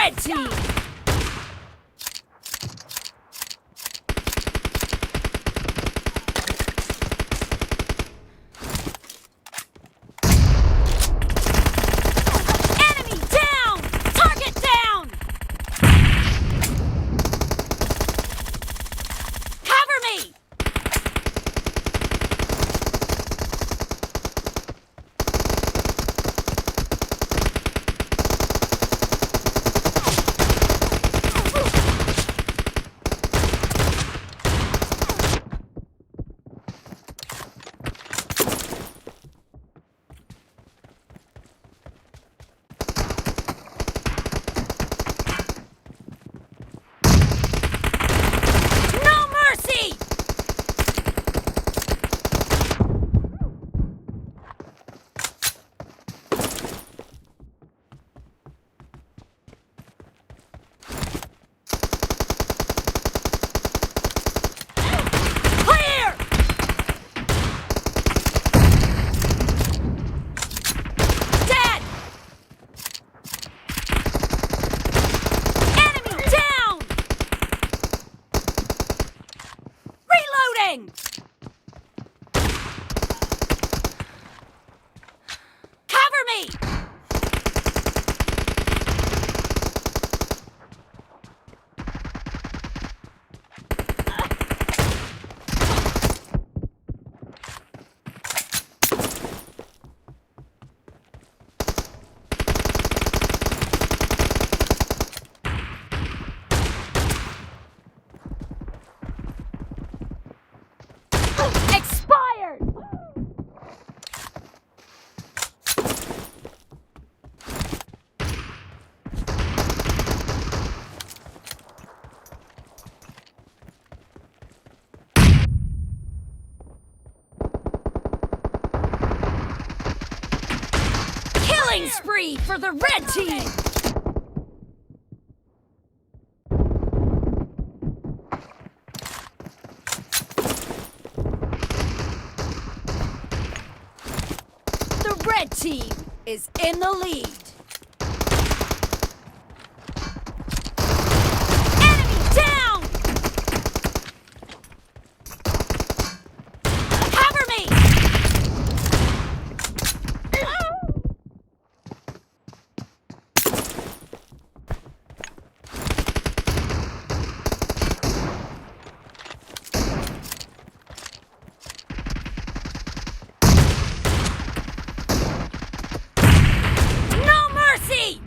red team! Enemy down! Target down! Cover me! No mercy! Clear! Dead! Enemy down! Reloading! Cover me! Expired! Killing spree for the red team! The red team is in the lead. Enemy down! Cover me! No mercy!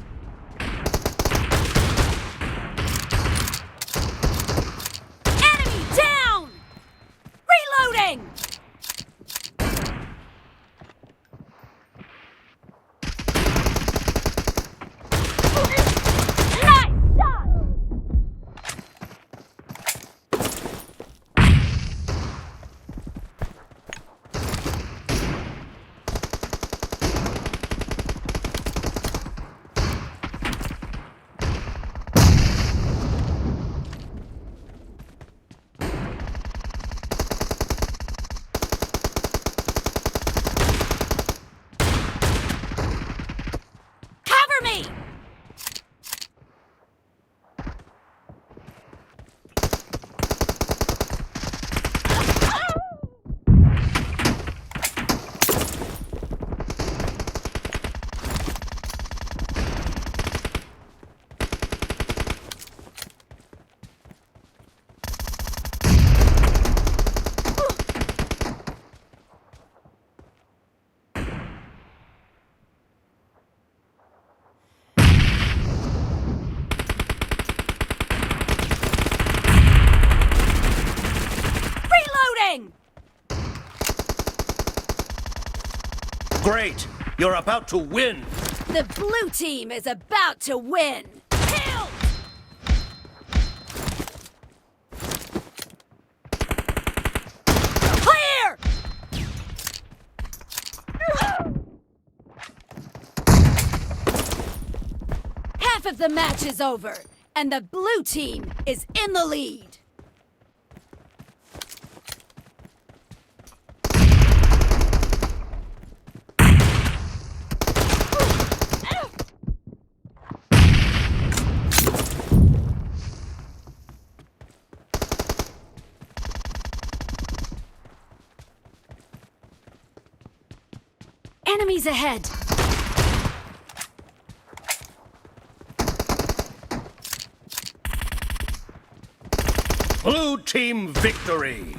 Enemy down! Reloading! Nice shot! Cover me! Reloading! Great! You're about to win! The blue team is about to win! Kill! Clear! Half of the match is over, and the blue team is in the lead. Enemies ahead! Blue team victory!